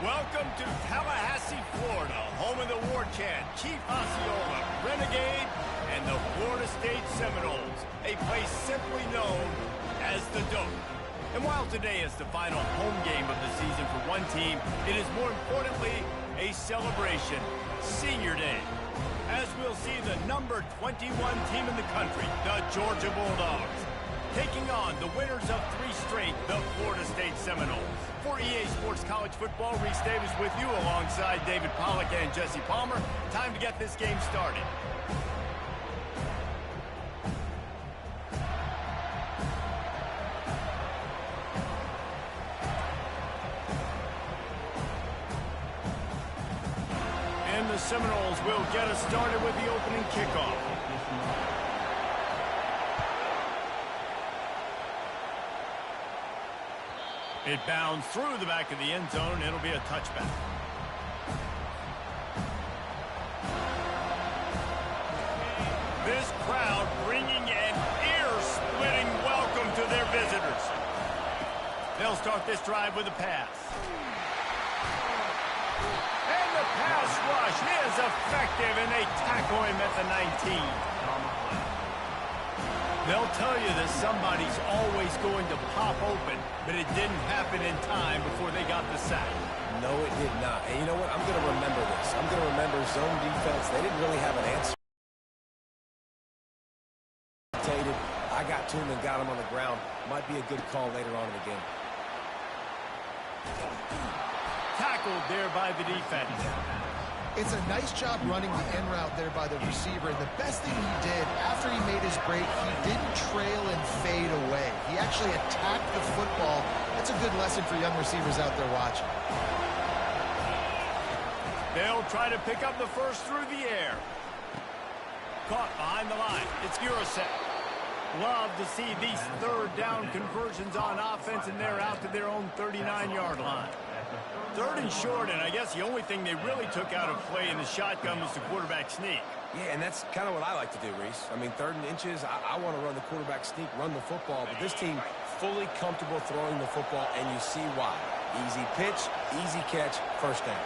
Welcome to Tallahassee, Florida, home of the War Chant, Chief Osceola, Renegade, and the Florida State Seminoles, a place simply known as the Dome. And while today is the final home game of the season for one team, it is more importantly a celebration, Senior Day, as we'll see the number 21 team in the country, the Georgia Bulldogs, taking on the winners of 3 straight, the Florida State Seminoles. For EA Sports College Football, Reese Davis with you alongside David Pollack and Jesse Palmer. Time to get this game started. And the Seminoles will get us started with the opening kickoff. It bounds through the back of the end zone. It'll be a touchback. This crowd bringing an ear-splitting welcome to their visitors. They'll start this drive with a pass. And the pass rush is effective, and they tackle him at the 19. They'll tell you that somebody's always going to pop open, but it didn't happen in time before they got the sack. No, it did not. And you know what? I'm going to remember this. I'm going to remember zone defense. They didn't really have an answer. I got to him and got him on the ground. Might be a good call later on in the game. Tackled there by the defense. It's a nice job running the in route there by the receiver. And the best thing he did after he made his break, he didn't trail and fade away. He actually attacked the football. That's a good lesson for young receivers out there watching. They'll try to pick up the first through the air. Caught behind the line. It's Gurasek. Love to see these third down conversions on offense, and they're out to their own 39-yard line. 3rd and short, and I guess the only thing they really took out of play in the shotgun was the quarterback sneak. Yeah, and that's kind of what I like to do, Reese. I mean, 3rd and inches, I want to run the quarterback sneak, run the football, but this team fully comfortable throwing the football, and you see why. Easy pitch, easy catch, first down.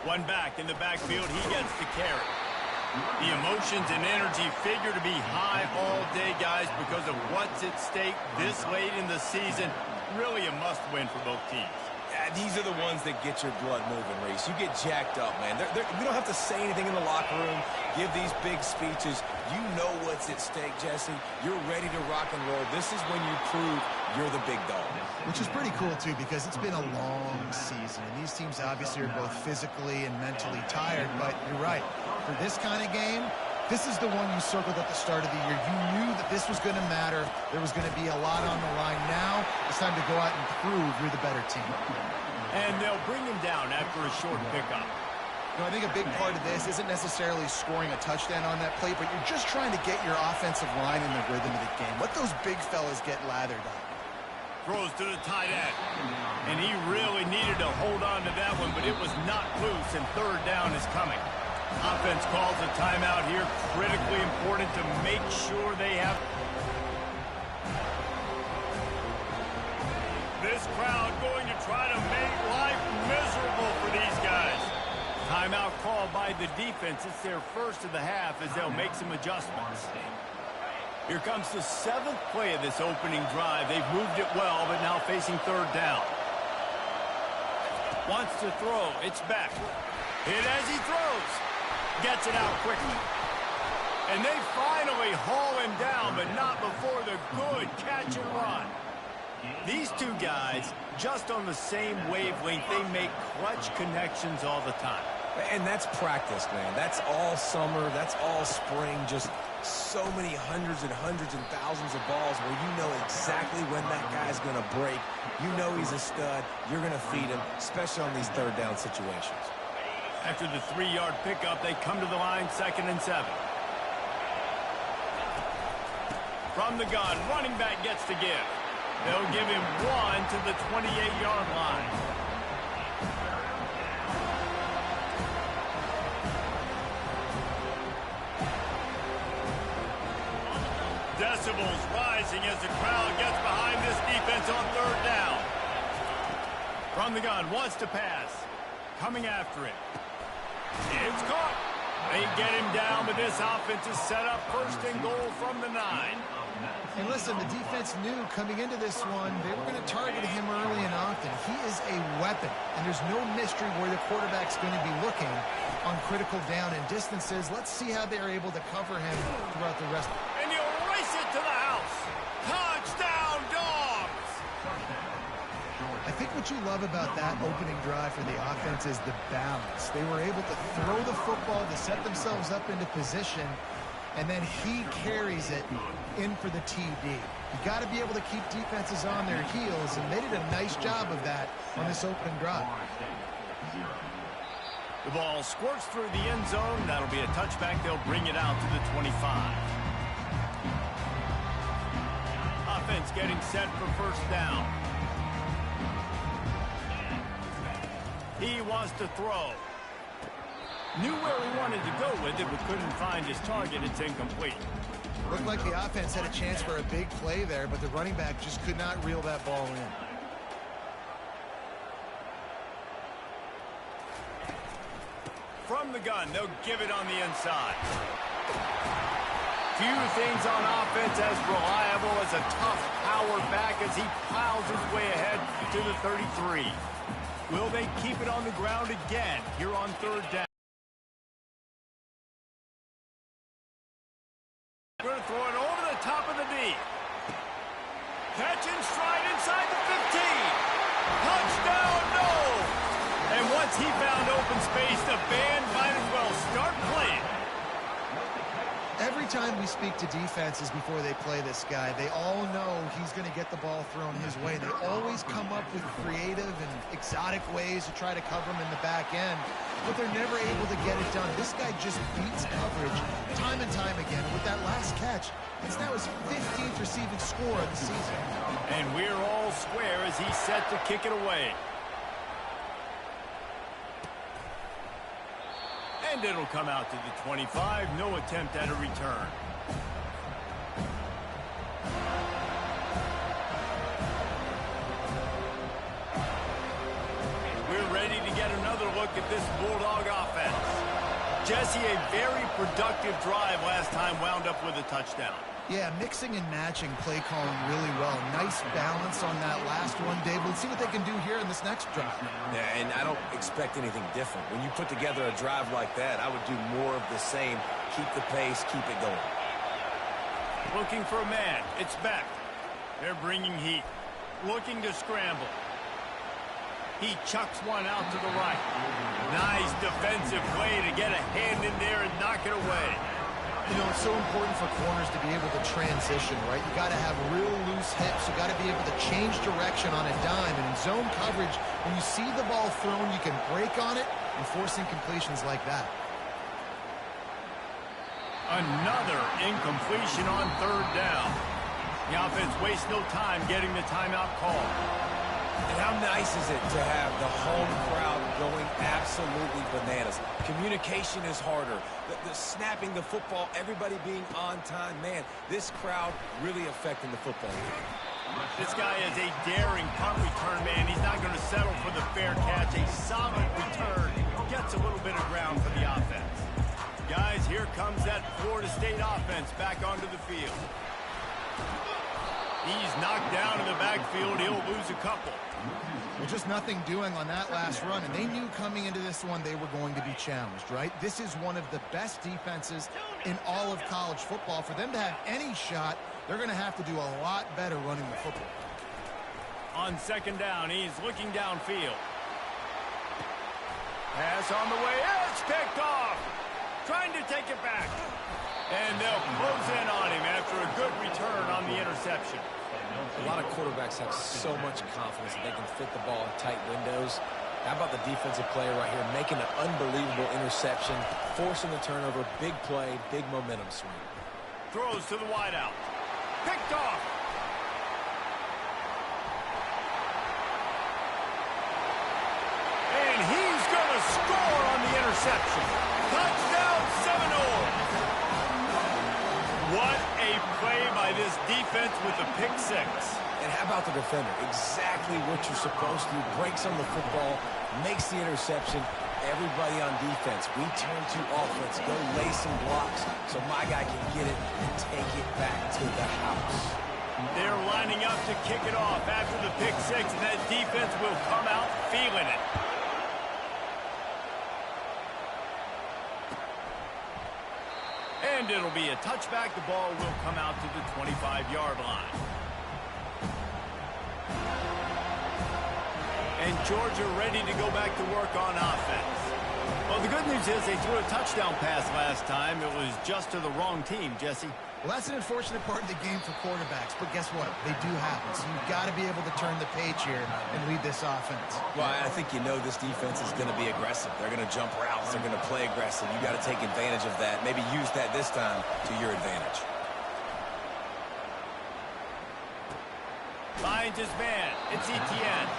One back in the backfield, he gets the carry. The emotions and energy figure to be high all day, guys, because of what's at stake this late in the season. Really a must-win for both teams. These are the ones that get your blood moving, Reese. You get jacked up, man. We don't have to say anything in the locker room, give these big speeches. You know what's at stake, Jesse. You're ready to rock and roll. This is when you prove you're the big dog. Which is pretty cool, too, because it's been a long season. And these teams obviously are both physically and mentally tired. But you're right. For this kind of game, this is the one you circled at the start of the year. You knew that this was going to matter. There was going to be a lot on the line. Now it's time to go out and prove you're the better team. And they'll bring him down after a short pickup. You know, I think a big part of this isn't necessarily scoring a touchdown on that play, but you're just trying to get your offensive line in the rhythm of the game. Let those big fellas get lathered up. Throws to the tight end. And he really needed to hold on to that one, but it was not loose, and 3rd down is coming. Offense calls a timeout here. Critically important to make sure they have. This crowd going to try to make life miserable for these guys. Timeout called by the defense. It's their first of the half as they'll make some adjustments. Here comes the 7th play of this opening drive. They've moved it well, but now facing 3rd down. Wants to throw. It's back. Hit as he throws. Gets it out quickly. And they finally haul him down, but not before the good catch and run. These two guys, just on the same wavelength, they make clutch connections all the time. And that's practice, man. That's all summer. That's all spring. Just so many hundreds and thousands of balls where you know exactly when that guy's going to break. You know he's a stud. You're going to feed him, especially on these 3rd down situations. After the 3-yard pickup, they come to the line, 2nd and 7. From the gun, running back gets to give. They'll give him 1 to the 28-yard line. Decibels rising as the crowd gets behind this defense on 3rd down. From the gun, wants to pass. Coming after it. It's caught. They get him down, but this offense is set up first and goal from the 9. And listen, the defense knew coming into this one, they were going to target him early and often. He is a weapon, and there's no mystery where the quarterback's going to be looking on critical down and distances. Let's see how they're able to cover him throughout the rest. And he'll race it to the house. Touchdown, Dogs! I think what you love about that opening drive for the offense is the balance. They were able to throw the football to set themselves up into position, and then he carries it in for the TD. You got to be able to keep defenses on their heels, and they did a nice job of that on this opening drive. The ball squirts through the end zone. That'll be a touchback. They'll bring it out to the 25. Offense getting set for first down. He wants to throw. Knew where he wanted to go with it, but couldn't find his target. It's incomplete. Looked like the offense had a chance for a big play there, but the running back just could not reel that ball in. From the gun, they'll give it on the inside. Few things on offense as reliable as a tough power back as he plows his way ahead to the 33. Will they keep it on the ground again here on third down? Going to throw it over the top of the D. Catch and stride inside the 15. Touchdown, no! And once he found open space, the band might as well start playing. Every time we speak to defenses before they play this guy, they all know he's going to get the ball thrown his way. They always come up with creative and exotic ways to try to cover him in the back end, but they're never able to get it done. This guy just beats coverage time and time again. With that last catch, it's now his 15th receiving score of the season. And we're all square as he's set to kick it away. And it'll come out to the 25. No attempt at a return. We're ready to get another look at this Bulldog offense. Jesse, a very productive drive last time, wound up with a touchdown. Yeah, mixing and matching play calling really well. Nice balance on that last one, Dave. We'll see what they can do here in this next drive. Yeah, and I don't expect anything different. When you put together a drive like that, I would do more of the same. Keep the pace, keep it going. Looking for a man. It's Beck. They're bringing heat. Looking to scramble. He chucks one out to the right. Nice defensive play to get a hand in there and knock it away. You know, it's so important for corners to be able to transition, right? You got to have real loose hips. You got to be able to change direction on a dime. And in zone coverage, when you see the ball thrown, you can break on it and force incompletions like that. Another incompletion on third down. The offense wastes no time getting the timeout call. And how nice is it to have the home crowd going absolutely bananas? Communication is harder. The snapping the football, everybody being on time. Man, this crowd really affecting the football game. This guy is a daring punt return man. He's not going to settle for the fair catch. A solid return. Gets a little bit of ground for the offense. Guys, here comes that Florida State offense back onto the field. He's knocked down in the backfield. He'll lose a couple. Well, just nothing doing on that last run, and they knew coming into this one they were going to be challenged, right? This is one of the best defenses in all of college football. For them to have any shot, they're going to have to do a lot better running the football. On second down, he's looking downfield. Pass on the way. It's picked off. Trying to take it back. And they'll close in on him after a good return on the interception. A lot of quarterbacks have so much confidence that they can fit the ball in tight windows. How about the defensive player right here making an unbelievable interception, forcing the turnover, big play, big momentum swing. Throws to the wideout. Picked off. And he's going to score on the interception. Touchdown Seminoles. What a play by this this defense with a pick six. And how about the defender? Exactly what you're supposed to do. Breaks on the football, makes the interception. Everybody on defense, we turn to offense. Go lay some blocks so my guy can get it and take it back to the house. They're lining up to kick it off after the pick six, and that defense will come out feeling it. And it'll be a touchback. The ball will come out to the 25-yard line. And Georgia ready to go back to work on offense. Well, the good news is they threw a touchdown pass last time. It was just to the wrong team, Jesse. Well, that's an unfortunate part of the game for quarterbacks, but guess what? They do happen. So you've got to be able to turn the page here and lead this offense. Well, I think you know this defense is going to be aggressive. They're going to jump routes. They're going to play aggressive. You got to take advantage of that. Maybe use that this time to your advantage. Finds his man. It's Etienne.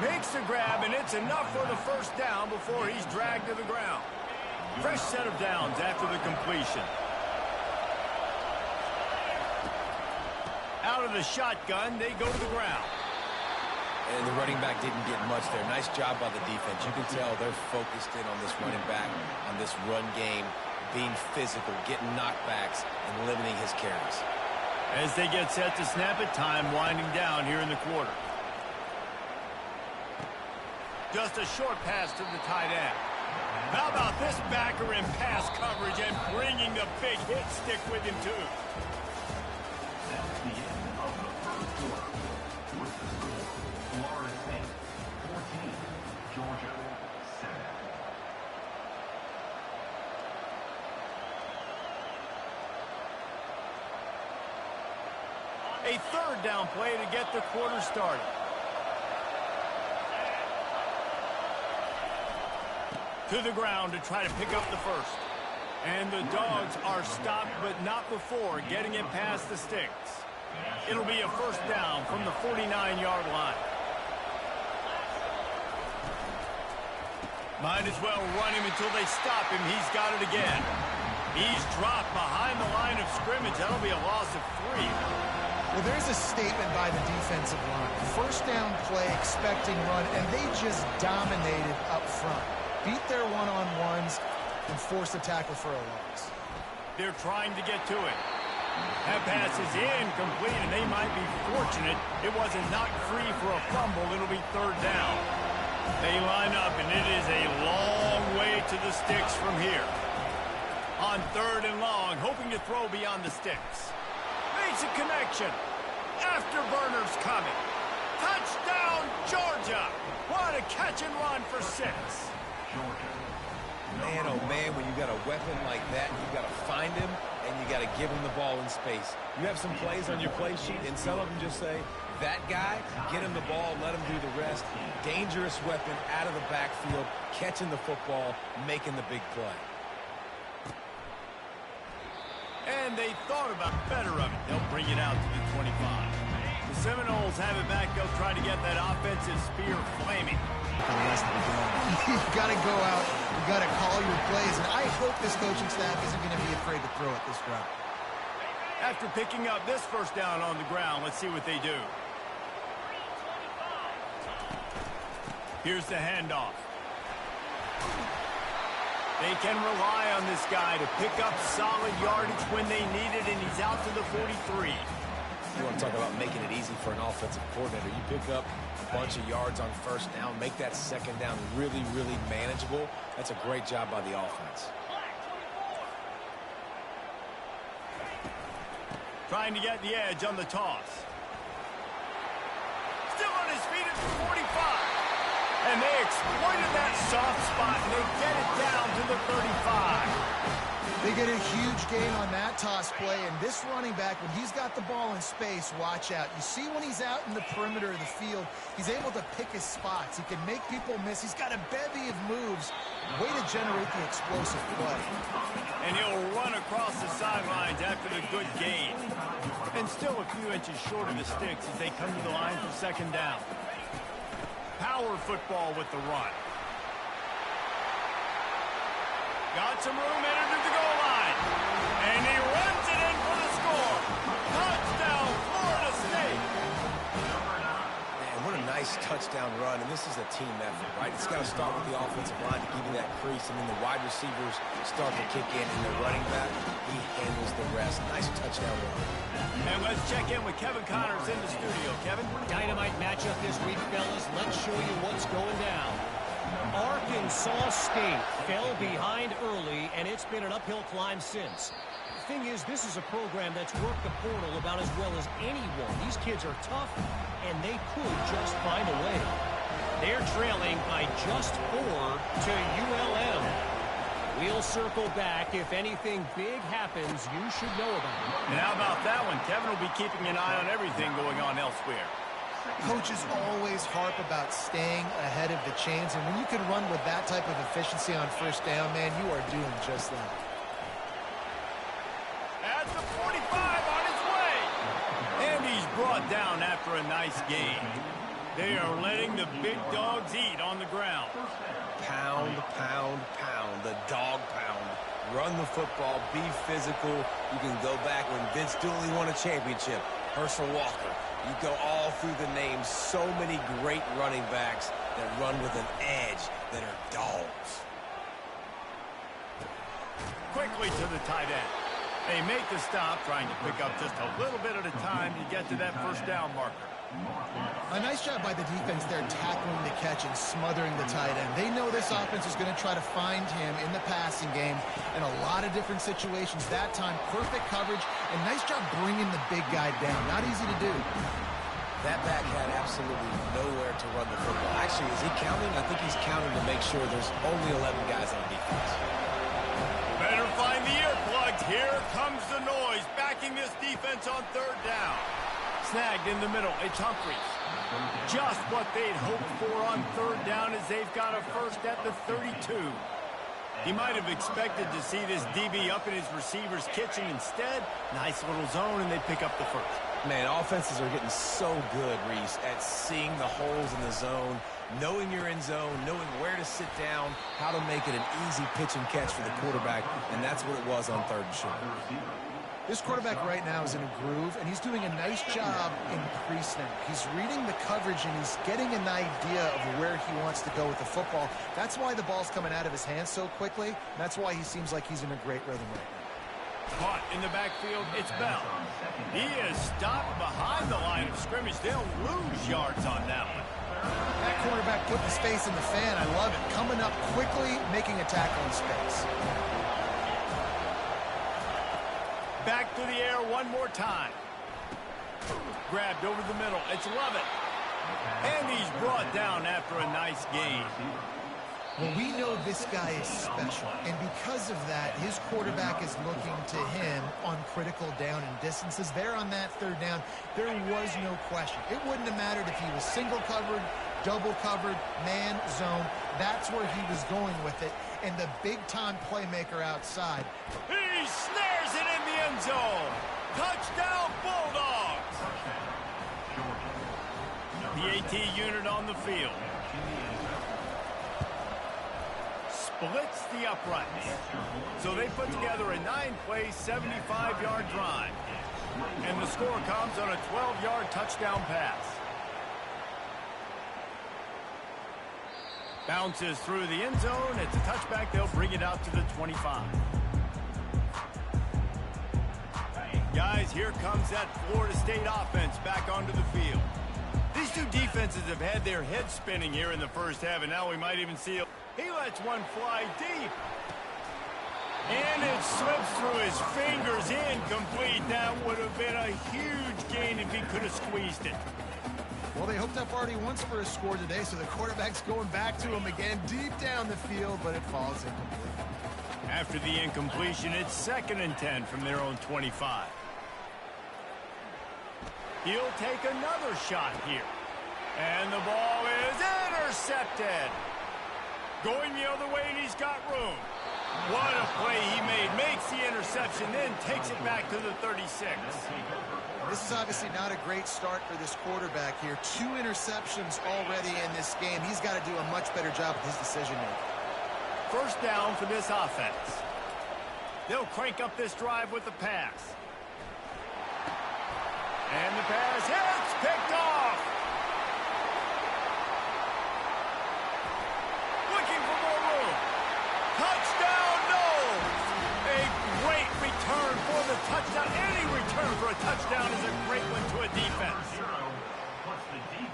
Makes the grab, and it's enough for the first down before he's dragged to the ground. Fresh set of downs after the completion. Out of the shotgun, they go to the ground. And the running back didn't get much there. Nice job by the defense. You can tell they're focused in on this running back, on this run game, being physical, getting knockbacks, and limiting his carries. As they get set to snap it, time winding down here in the quarter. Just a short pass to the tight end. How about this backer in pass coverage and bringing the big hit stick with him, too? That's the end of the first quarter. With the score, Florida State 14, Georgia 7. A third down play to get the quarter started. To the ground to try to pick up the first. And the Dogs are stopped, but not before getting it past the sticks. It'll be a first down from the 49-yard line. Might as well run him until they stop him. He's got it again. He's dropped behind the line of scrimmage. That'll be a loss of 3. Well, there's a statement by the defensive line. First down play, expecting run, and they just dominated up front. Beat their one-on-ones and force a tackle for a loss. They're trying to get to it. That pass is incomplete, and they might be fortunate it wasn't knocked free for a fumble. It'll be third down. They line up, and it is a long way to the sticks from here. On third and long, hoping to throw beyond the sticks. Makes a connection. Afterburner's coming. Touchdown, Georgia! What a catch and run for 6. Man, oh man, when you got a weapon like that, you got to find him, and you got to give him the ball in space. You have some plays on your play sheet, and some of them just say, that guy, get him the ball, let him do the rest. Dangerous weapon out of the backfield, catching the football, making the big play. And they thought about better of it. They'll bring it out to the 25. The Seminoles have it back. They'll try to get that offensive spear flaming. You've got to go out. You've got to call your plays. And I hope this coaching staff isn't going to be afraid to throw it this route. After picking up this first down on the ground, let's see what they do. Here's the handoff. They can rely on this guy to pick up solid yardage when they need it, and he's out to the 43. You want to talk about making it easy for an offensive coordinator. You pick up a bunch of yards on first down, make that second down really, really manageable. That's a great job by the offense. Trying to get the edge on the toss. Still on his feet at the 45. And they exploited that soft spot, and they get it down to the 35. They get a huge gain on that toss play, and this running back, when he's got the ball in space, watch out. You see when he's out in the perimeter of the field, he's able to pick his spots. He can make people miss. He's got a bevy of moves. Way to generate the explosive play. And he'll run across the sidelines after the good gain. And still a few inches short of the sticks as they come to the line for second down. Power football with the run. Got some room, entered to the goal line. And he runs it in for the score. Touchdown! touchdown run, and this is a team effort, right? It's got to start with the offensive line to give you that crease, and then the wide receivers start to kick in, and the running back, he handles the rest. Nice touchdown run. And let's check in with Kevin Connors in the studio. Kevin? Dynamite matchup this week, fellas. Let's show you what's going down. Arkansas State fell behind early, and it's been an uphill climb since. The thing is, this is a program that's worked the portal about as well as anyone. These kids are tough, and they could just find a way. They're trailing by just 4 to ULM. We'll circle back. If anything big happens, you should know about it. And how about that one? Kevin will be keeping an eye on everything going on elsewhere. Coaches always harp about staying ahead of the chains, and when you can run with that type of efficiency on first down, man, you are doing just that. At the 45 on his way. And he's brought down after a nice gain. They are letting the big dogs eat on the ground. Pound, pound, pound, the dog pound. Run the football, be physical. You can go back when Vince Dooley won a championship. Herschel Walker. You go all through the names. So many great running backs that run with an edge that are dogs. Quickly to the tight end. They make the stop, trying to pick up just a little bit at a time to get to that first down marker. A nice job by the defense there tackling the catch and smothering the tight end. They know this offense is going to try to find him in the passing game in a lot of different situations. That time, perfect coverage, and nice job bringing the big guy down. Not easy to do. That back had absolutely nowhere to run the football. Actually, is he counting? I think he's counting to make sure there's only 11 guys on defense. Better find the earplugs. Here comes the noise, backing this defense on third down. Snagged in the middle. It's Humphries. Just what they'd hoped for on third down as they've got a first at the 32. He might have expected to see this DB up in his receiver's kitchen. Instead, nice little zone, and they pick up the first. Man, offenses are getting so good, Reese, at seeing the holes in the zone, knowing you're in zone, knowing where to sit down, how to make it an easy pitch and catch for the quarterback, and that's what it was on third and short. This quarterback right now is in a groove, and he's doing a nice job in pre-snap. He's reading the coverage, and he's getting an idea of where he wants to go with the football. That's why the ball's coming out of his hands so quickly. That's why he seems like he's in a great rhythm right now. Caught in the backfield, it's Bell. He is stopped behind the line of scrimmage. They'll lose yards on that one. That quarterback put his face in the fan. I love it. Coming up quickly, making a tackle in space. Back to the air one more time. Grabbed over the middle. It's Lovett. And he's brought down after a nice gain. Well, we know this guy is special, and because of that, his quarterback is looking to him on critical down and distances. There on that third down, there was no question. It wouldn't have mattered if he was single covered, double covered, man, zone. That's where he was going with it, and the big-time playmaker outside. He snares it in the end zone. Touchdown, Bulldogs. The AT unit on the field. Splits the uprights. So they put together a 9-play, 75-yard drive. And the score comes on a 12-yard touchdown pass. Bounces through the end zone. It's a touchback. They'll bring it out to the 25. Guys, here comes that Florida State offense back onto the field. These two defenses have had their heads spinning here in the first half, and now we might even see it. He lets one fly deep. And it slips through his fingers, incomplete. That would have been a huge gain if he could have squeezed it. Well, they hooked up already once for a score today, so the quarterback's going back to him again deep down the field, but it falls incomplete. After the incompletion, it's 2nd and 10 from their own 25. He'll take another shot here. And the ball is intercepted. Going the other way, and he's got room. What a play he made. Makes the interception, then takes it back to the 36. This is obviously not a great start for this quarterback here. 2 interceptions already in this game. He's got to do a much better job with his decision-making. First down for this offense. They'll crank up this drive with the pass. And the pass hits, picked off. touchdown. Any return for a touchdown is a great one to a defense.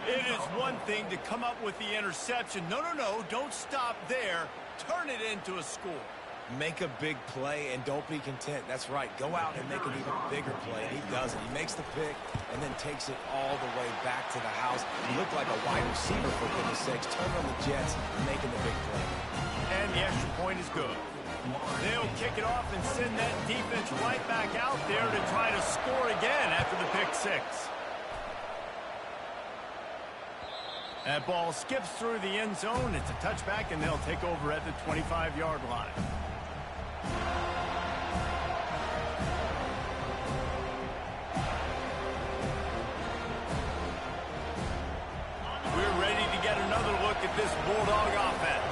It is one thing to come up with the interception. No, don't stop there. Turn it into a score. Make a big play and don't be content. That's right. Go out and make an even bigger play. He doesn't. He makes the pick and then takes it all the way back to the house. He looked like a wide receiver, for goodness sakes. Turn on the Jets, making the big play. And the extra point is good. They'll kick it off and send that defense right back out there to try to score again after the pick six. That ball skips through the end zone. It's a touchback, and they'll take over at the 25-yard line. We're ready to get another look at this Bulldog offense.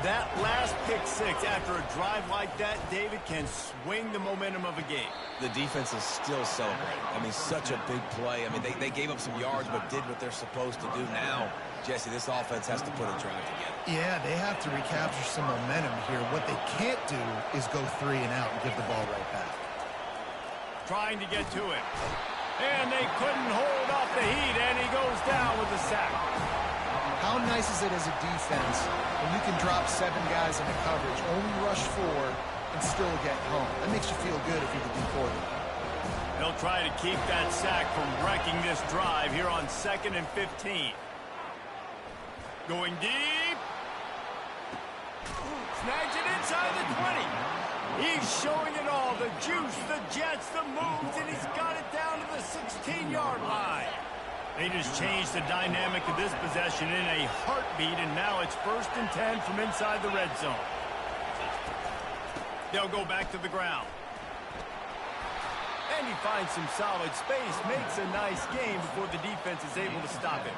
That last pick six after a drive like that, David, can swing the momentum of a game. The defense is still celebrating. I mean, such a big play. I mean, they gave up some yards but did what they're supposed to do. Now, Jesse, this offense has to put a drive together. Yeah, they have to recapture some momentum here. What they can't do is go 3 and out and give the ball right back. Trying to get to it. And they couldn't hold off the heat, and he goes down with a sack. How nice is it as a defense when you can drop 7 guys into coverage, only rush 4, and still get home? That makes you feel good if you're the D quarterback. They'll try to keep that sack from wrecking this drive here on 2nd and 15. Going deep. Snags it inside the 20. He's showing it all. The juice, the jets, the moves, and he's got it down to the 16-yard line. They just changed the dynamic of this possession in a heartbeat, and now it's 1st and 10 from inside the red zone. They'll go back to the ground. And he finds some solid space, makes a nice game before the defense is able to stop him.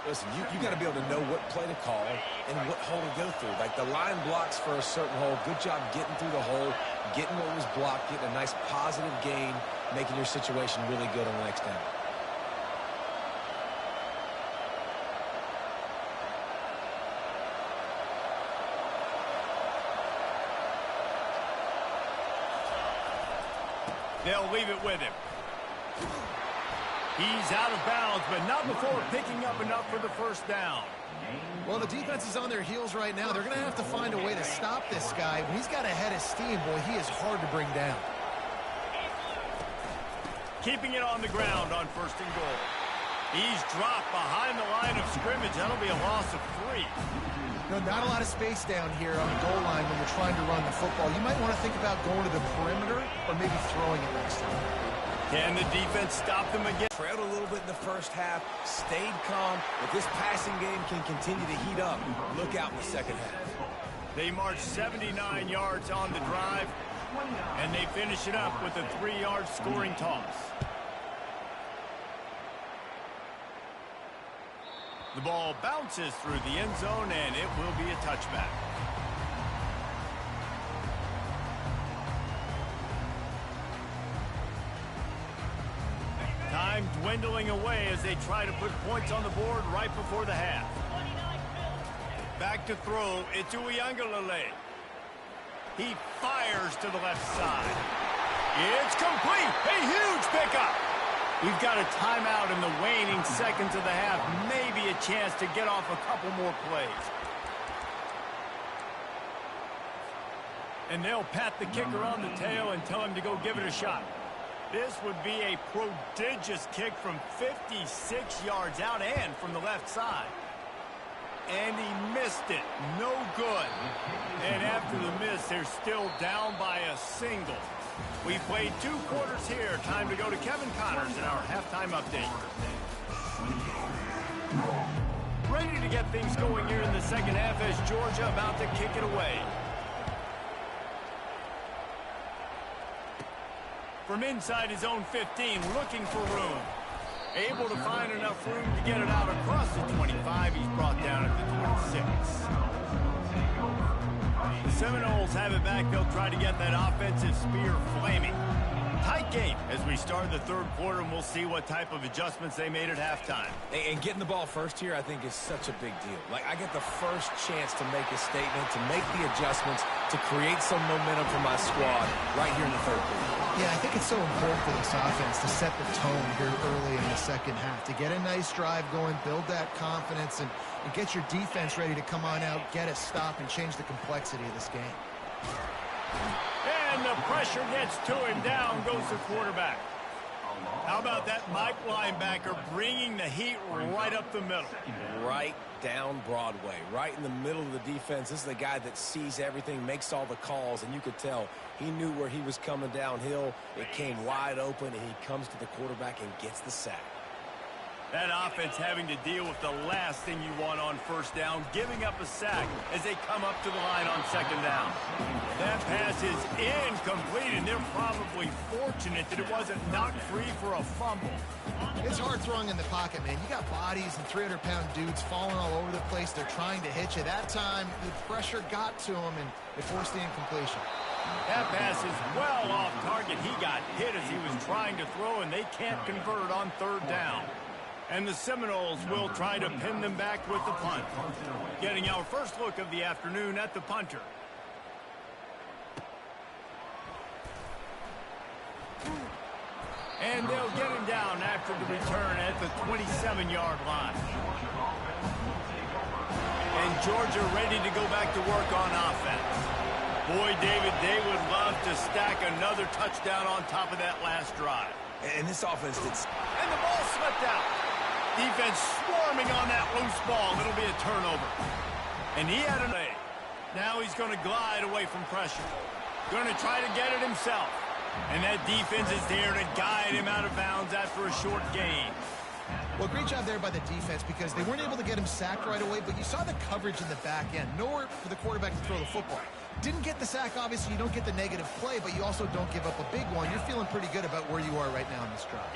Listen, you got to be able to know what play to call and what hole to go through. Like the line blocks for a certain hole. Good job getting through the hole, getting what was blocked, getting a nice positive gain, making your situation really good on the next down. They'll leave it with him. He's out of bounds, but not before picking up enough for the 1st down. Well, the defense is on their heels right now. They're going to have to find a way to stop this guy. When he's got a head of steam, boy, he is hard to bring down. Keeping it on the ground on 1st and goal. He's dropped behind the line of scrimmage. That'll be a loss of 3. No, not a lot of space down here on the goal line when you're trying to run the football. You might want to think about going to the perimeter or maybe throwing it next time. Can the defense stop them again? Trailed a little bit in the 1st half, stayed calm. If this passing game can continue to heat up, look out in the 2nd half. They march 79 yards on the drive, and they finish it up with a 3-yard scoring toss. The ball bounces through the end zone, and it will be a touchback. Time dwindling away as they try to put points on the board right before the half. Back to throw. It's Ncaa. He fires to the left side. It's complete. A huge pickup. We've got a timeout in the waning seconds of the half. Maybe a chance to get off a couple more plays. And they'll pat the kicker on the tail and tell him to go give it a shot. This would be a prodigious kick from 56 yards out and from the left side. And he missed it. No good. And after the miss, they're still down by a single. We played 2 quarters here. Time to go to Kevin Connors in our halftime update. Ready to get things going here in the 2nd half as Georgia about to kick it away. From inside his own 15, looking for room. Able to find enough room to get it out across the 25. He's brought down at the 26. The Seminoles have it back. They'll try to get that offensive spear flaming. Tight game as we start the third quarter, and we'll see what type of adjustments they made at halftime. And getting the ball first here, I think, is such a big deal. Like, I get the first chance to make a statement, to make the adjustments, to create some momentum for my squad right here in the third quarter. Yeah, I think it's so important for this offense to set the tone here early in the second half, to get a nice drive going, build that confidence, and get your defense ready to come on out, get a stop, and change the complexity of this game. And the pressure gets to him. Down goes the quarterback. How about that Mike linebacker bringing the heat right up the middle? Right down Broadway, right in the middle of the defense. This is the guy that sees everything, makes all the calls, and you could tell he knew where he was coming downhill. It came wide open, and he comes to the quarterback and gets the sack. That offense having to deal with the last thing you want on first down, giving up a sack as they come up to the line on second down. That pass is incomplete, and they're probably fortunate that it wasn't knocked free for a fumble. It's hard throwing in the pocket, man. You got bodies and 300-pound dudes falling all over the place. They're trying to hit you. That time, the pressure got to him, and it forced the incompletion. That pass is well off target. He got hit as he was trying to throw, and they can't convert on third down. And the Seminoles will try to pin them back with the punt. Getting our first look of the afternoon at the punter. And they'll get him down after the return at the 27-yard line. And Georgia ready to go back to work on offense. Boy, David, they would love to stack another touchdown on top of that last drive. And this offense did... And the ball slipped out. Defense swarming on that loose ball. It'll be a turnover. And he had an A. Now he's going to glide away from pressure. Going to try to get it himself. And that defense is there to guide him out of bounds after a short gain. Well, great job there by the defense because they weren't able to get him sacked right away, but you saw the coverage in the back end. Nowhere for the quarterback to throw the football. Didn't get the sack, obviously. You don't get the negative play, but you also don't give up a big one. You're feeling pretty good about where you are right now in this drive.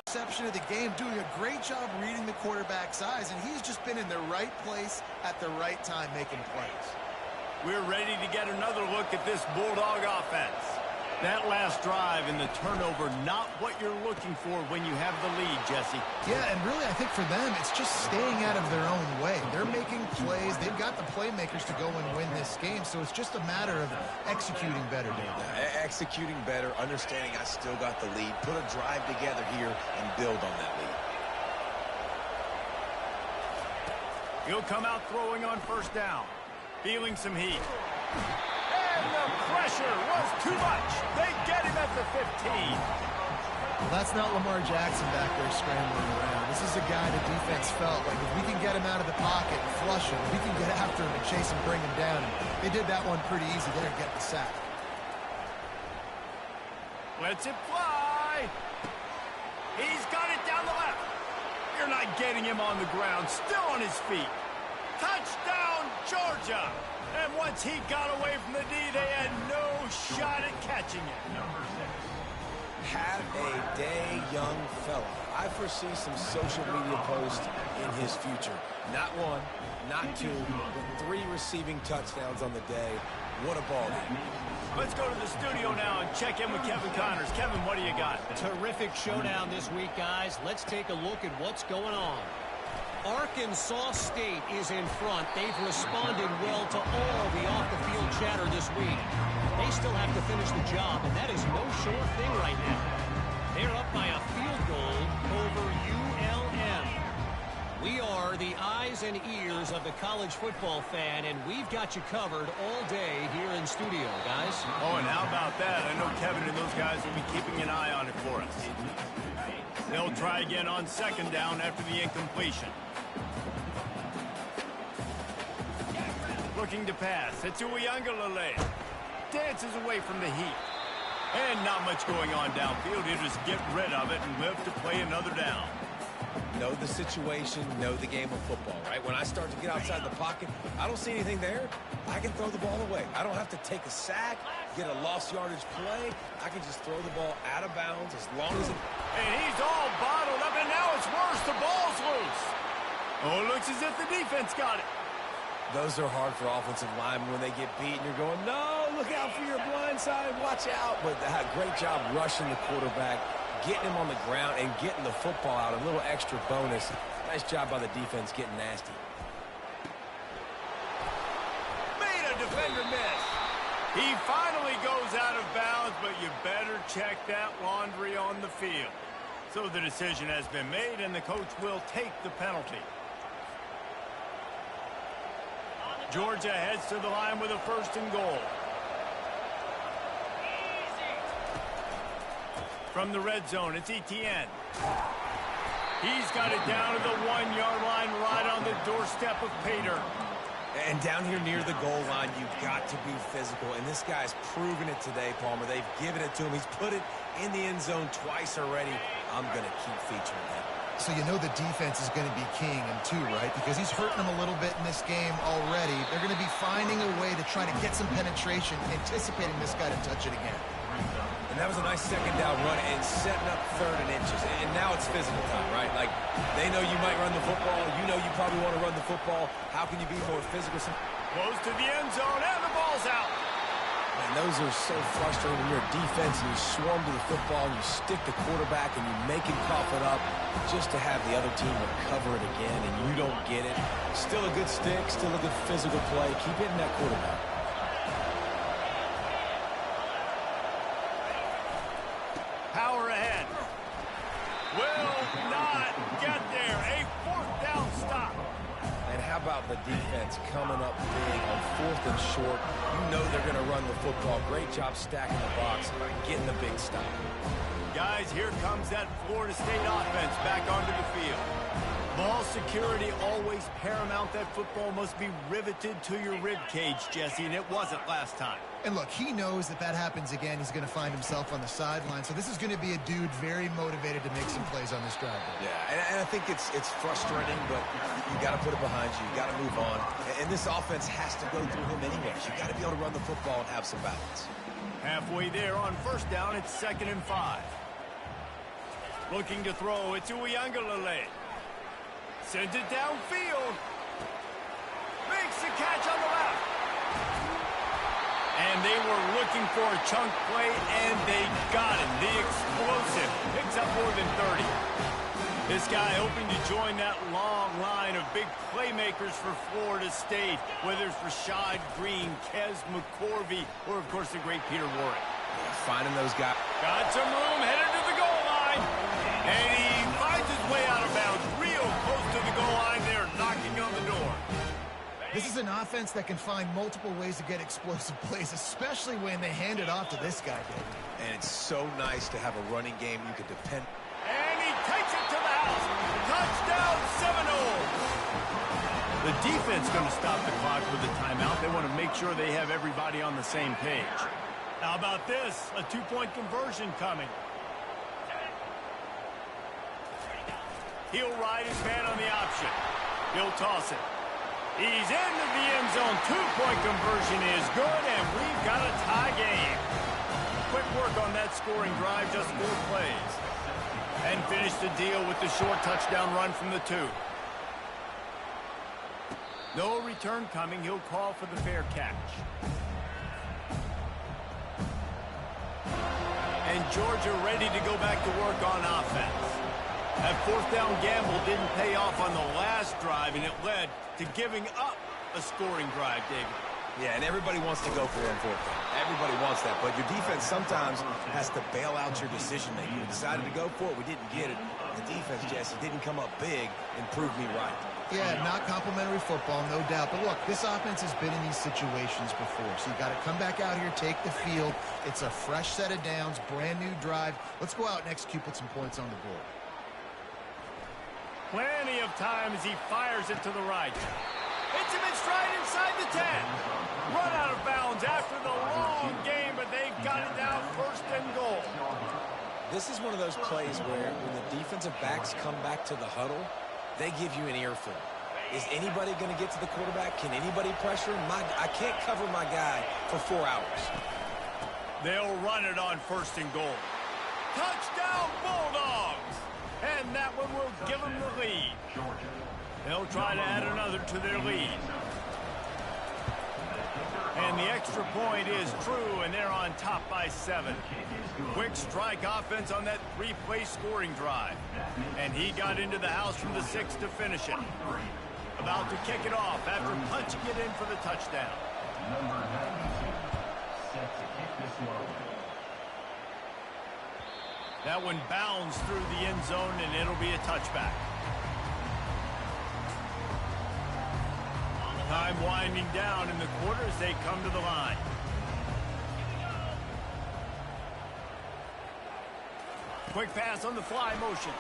Reception of the game, doing a great job reading the quarterback's eyes, and he's just been in the right place at the right time making plays. We're ready to get another look at this Bulldog offense. That last drive and the turnover, not what you're looking for when you have the lead, Jesse. Yeah, and really, I think for them, it's just staying out of their own way. They're making plays. They've got the playmakers to go and win this game, so it's just a matter of executing better, Dave. Executing better, understanding I still got the lead, put a drive together here, and build on that lead. He'll come out throwing on first down, feeling some heat. And the pressure was too much. They get him at the 15. Well, that's not Lamar Jackson back there scrambling around. This is a guy the defense felt like if we can get him out of the pocket and flush him, we can get after him and chase him, bring him down. And they did that one pretty easy there and get the sack. Lets it fly. He's got it down the left. You're not getting him on the ground. Still on his feet. Touchdown, Georgia. And once he got away from the D, they had no shot at catching it. Have a day, young fella. I foresee some social media posts in his future. Not one, not two, but 3 receiving touchdowns on the day. What a ball game. Let's go to the studio now and check in with Kevin Connors. Kevin, what do you got? Terrific showdown this week, guys. Let's take a look at what's going on. Arkansas State is in front. They've responded well to all the off-the-field chatter this week. They still have to finish the job, and that is no short thing right now. They're up by a field goal over ULM. We are the eyes and ears of the college football fan, and we've got you covered all day here in studio, guys. Oh, and how about that? I know Kevin and those guys will be keeping an eye on it for us. They'll try again on second down after the incompletion. Looking to pass. It's Uiagalelei. Dances away from the heat. And not much going on downfield. He'll just get rid of it and live to play another down. Know the situation, know the game of football, right? When I start to get outside the pocket, I don't see anything there. I can throw the ball away. I don't have to take a sack, get a lost yardage play. I can just throw the ball out of bounds as long as it... And he's all bottled up, and now it's worse. The ball's loose. Oh, it looks as if the defense got it. Those are hard for offensive linemen when they get beat, and you're going, no, look out for your blind side, watch out. But great job rushing the quarterback, getting him on the ground, and getting the football out. A little extra bonus. Nice job by the defense getting nasty. Made a defender miss. He finally goes out of bounds, but you better check that laundry on the field. So the decision has been made, and the coach will take the penalty. Georgia heads to the line with a 1st and goal. From the red zone, it's Etienne. He's got it down to the 1-yard line right on the doorstep of Pater. And down here near the goal line, you've got to be physical. And this guy's proven it today, Palmer. They've given it to him. He's put it in the end zone twice already. I'm going to keep featuring that. So you know the defense is going to be king in 2, right? Because he's hurting them a little bit in this game already. They're going to be finding a way to try to get some penetration, anticipating this guy to touch it again. And that was a nice 2nd down run and setting up 3rd and inches. And now it's physical time, right? Like, they know you might run the football. You know you probably want to run the football. How can you be more physical? Close to the end zone, and the ball's out. And those are so frustrating when you're a defense and you swarm to the football and you stick the quarterback and you make him cough it up just to have the other team recover it again and you don't get it. Still a good stick, still a good physical play. Keep hitting that quarterback. Power ahead. Will not get there. A 4th down stop. And how about the defense coming up big on 4th and short? You know they're going to run the football. Great job stacking the box, getting the big stop. Guys, here comes that Florida State offense back onto the field. Ball security always paramount. That football must be riveted to your rib cage, Jesse, and it wasn't last time. And look, he knows that happens again. He's going to find himself on the sideline. So this is going to be a dude very motivated to make some plays on this drive. Yeah, and I think it's frustrating, but you got to put it behind you. You got to move on. And this offense has to go through him anyways. You got to be able to run the football and have some balance. Halfway there on 1st down, it's 2nd and 5. Looking to throw, it's Uiagalelei. Sends it downfield. Makes the catch on the left. And they were looking for a chunk play, and they got him. The explosive picks up more than 30. This guy hoping to join that long line of big playmakers for Florida State, whether it's Rashad Green, Kez McCorvey, or, of course, the great Peter Warrick. Yeah, finding those guys. Got some room, headed to the goal line. And he finds his way out of bounds, real close to the goal line there, knocking on the door. This is an offense that can find multiple ways to get explosive plays, especially when they hand it off to this guy, David. And it's so nice to have a running game you can depend. And he takes it to the house. Touchdown, Seminoles. The defense going to stop the clock with a timeout. They want to make sure they have everybody on the same page. How about this? A 2-point conversion coming. He'll ride his man on the option. He'll toss it. He's into the end zone. 2-point conversion is good, and we've got a tie game. Quick work on that scoring drive, just 4 plays. And finish the deal with the short touchdown run from the 2. No return coming. He'll call for the fair catch. And Georgia ready to go back to work on offense. That 4th down gamble didn't pay off on the last drive, and it led to giving up a scoring drive, David. Yeah, and everybody wants to go for it on 4th down. Everybody wants that, but your defense sometimes has to bail out your decision-making. You decided to go for it, we didn't get it. The defense, Jesse, didn't come up big and prove me right. Yeah, not complimentary football, no doubt. But look, this offense has been in these situations before, so you got to come back out here, take the field. It's a fresh set of downs, brand new drive. Let's go out and execute, put some points on the board. Plenty of time as he fires it to the right. Hits him in stride inside the 10. Run out of bounds after the long game, but they've got it down 1st and goal. This is one of those plays where when the defensive backs come back to the huddle, they give you an earful. Is anybody going to get to the quarterback? Can anybody pressure him? I can't cover my guy for 4 hours. They'll run it on 1st and goal. Touchdown, Bulldogs! And that one will give them the lead. They'll try to add another to their lead. And the extra point is true, and they're on top by 7. Quick strike offense on that 3-play scoring drive. And he got into the house from the 6 to finish it. About to kick it off after punching it in for the touchdown. Number 92, set to kick this one away. That one bounds through the end zone, and it'll be a touchback. Time winding down in the quarter as they come to the line. Quick pass on the fly motion.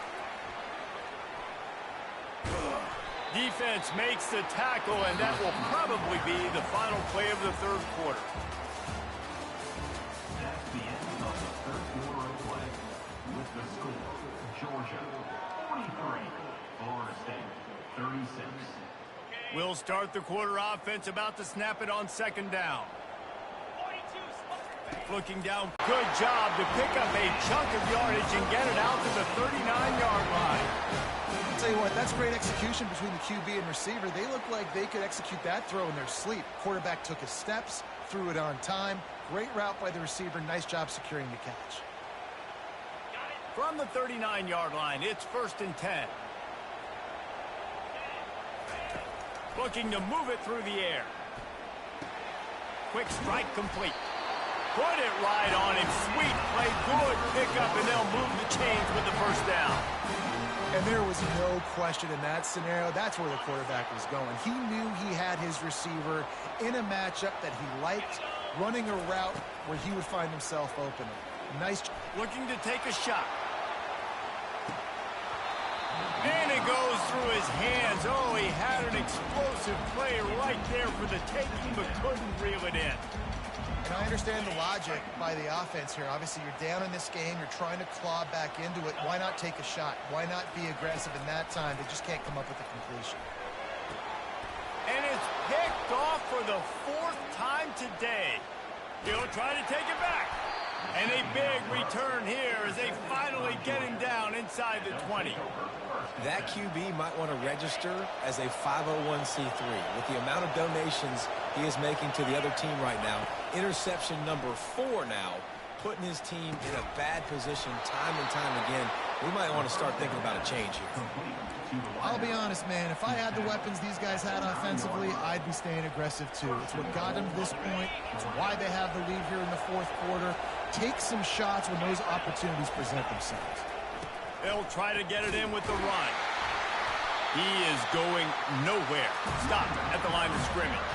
Defense makes the tackle, and that will probably be the final play of the third quarter. That's the end of the third quarter of play. With the score, Georgia 43, Florida State 36. We'll start the quarter offense, about to snap it on second down. Looking down, good job to pick up a chunk of yardage and get it out to the 39-yard line. I'll tell you what, that's great execution between the QB and receiver. They look like they could execute that throw in their sleep. Quarterback took his steps, threw it on time. Great route by the receiver. Nice job securing the catch. From the 39-yard line, it's 1st and 10. Looking to move it through the air. Quick strike complete. Put it right on him. Sweet play. Good pickup, and they'll move the chains with the first down. And there was no question in that scenario. That's where the quarterback was going. He knew he had his receiver in a matchup that he liked, running a route where he would find himself open. Nice. Looking to take a shot. And it goes through his hands. Oh, he had an explosive play right there for the taking, but couldn't reel it in. And I understand the logic by the offense here. Obviously, you're down in this game. You're trying to claw back into it. Why not take a shot? Why not be aggressive in that time? They just can't come up with a completion. And it's picked off for the 4th time today. He'll try to take it back. And a big return here as they finally get him down inside the 20. That QB might want to register as a 501c3. With the amount of donations he is making to the other team right now, interception number 4 now, putting his team in a bad position time and time again. We might want to start thinking about a change here. I'll be honest, man. If I had the weapons these guys had offensively, I'd be staying aggressive too. It's what got them to this point. It's why they have the lead here in the 4th quarter. Take some shots when those opportunities present themselves. They'll try to get it in with the run. He is going nowhere. Stopped at the line of scrimmage.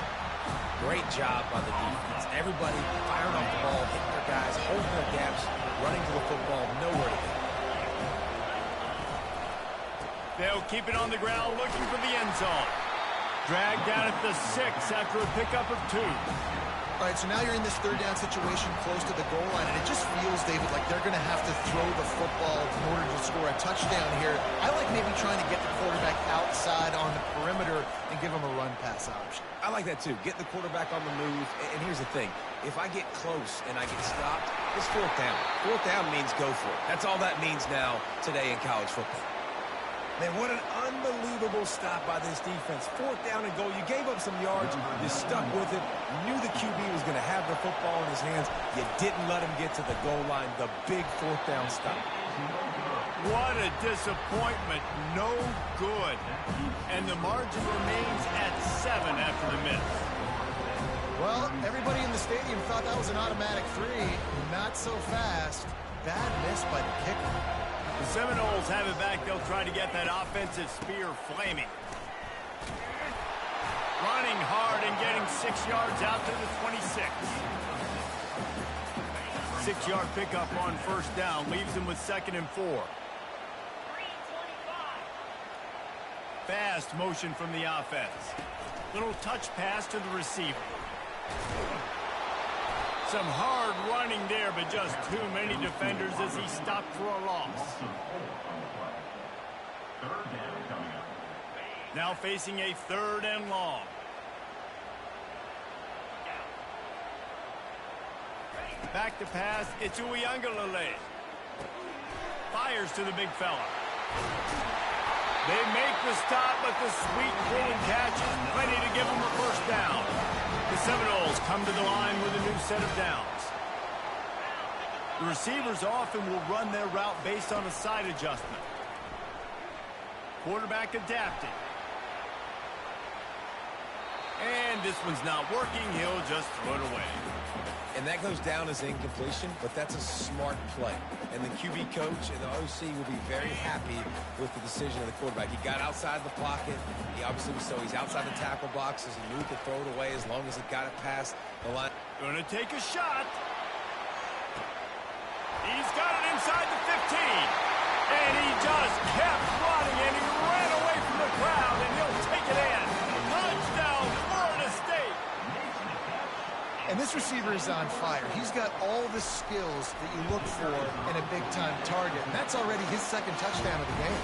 Great job by the defense. Everybody firing off the ball, hitting their guys, holding their gaps, running to the football, nowhere to go. They'll keep it on the ground, looking for the end zone. Dragged down at the 6 after a pickup of 2. All right, so now you're in this 3rd down situation close to the goal line, and it just feels, David, like they're going to have to throw the football in order to score a touchdown here. I like maybe trying to get the quarterback outside on the perimeter and give him a run-pass option. I like that too. Get the quarterback on the move. And here's the thing. If I get close and I get stopped, it's 4th down. 4th down means go for it. That's all that means now today in college football. Man, what an unbelievable stop by this defense. 4th down and goal. You gave up some yards. You stuck with it. You knew the QB was going to have the football in his hands. You didn't let him get to the goal line. The big 4th down stop. What a disappointment. No good. And the margin remains at 7 after the miss. Well, everybody in the stadium thought that was an automatic 3. Not so fast. Bad miss by the kicker. The Seminoles have it back. They'll try to get that offensive spear flaming. Running hard and getting 6 yards out to the 26. 6-yard pickup on 1st down. Leaves them with 2nd and 4. Fast motion from the offense. Little touch pass to the receiver. Some hard running there, but just too many defenders as he stopped for a loss. Now facing a 3rd and long. Back to pass. It's Uiagalelei. Fires to the big fella. They make the stop, but the sweet pulling catch is plenty to give them a 1st down. The Seminoles come to the line with a new set of downs. The receivers often will run their route based on a side adjustment. Quarterback adapting. And this one's not working. He'll just throw it away. And that goes down as incompletion, but that's a smart play. And the QB coach and the OC will be very happy with the decision of the quarterback. He got outside the pocket. He obviously was so he's outside the tackle boxes. He knew he could throw it away as long as he got it past the line. Gonna take a shot. He's got it inside the 15. And he just kept running, and he ran away from the crowd, and he'll take it in. Touchdown, Florida State. And this receiver is on fire. He's got all the skills that you look for in a big-time target, and that's already his second touchdown of the game.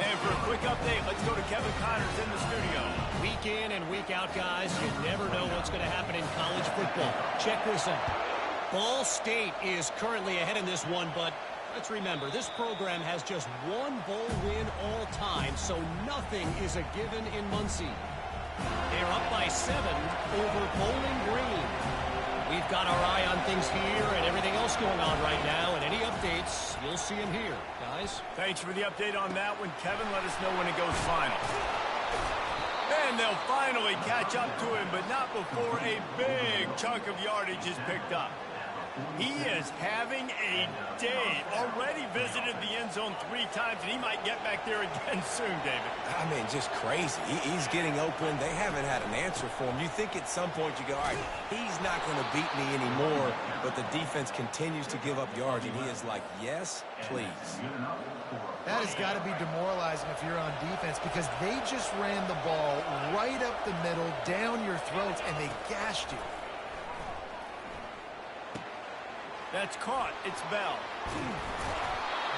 And for a quick update, let's go to Kevin Connors in the studio. Week in and week out, guys, you never know what's going to happen in college football. Check this out. Ball State is currently ahead in this one, but let's remember, this program has just one bowl win all time, so nothing is a given in Muncie. They're up by 7 over Bowling Green. We've got our eye on things here and everything else going on right now, and any updates, you'll see them here, guys. Thanks for the update on that one, Kevin. Let us know when it goes final. And they'll finally catch up to him, but not before a big chunk of yardage is picked up. He is having a day. Already visited the end zone 3 times, and he might get back there again soon, David. I mean, just crazy. He's getting open. They haven't had an answer for him. You think at some point you go, all right, he's not going to beat me anymore, but the defense continues to give up yards, and he is like, yes, please. That has got to be demoralizing if you're on defense because they just ran the ball right up the middle, down your throats, and they gashed you. That's caught. It's Bell.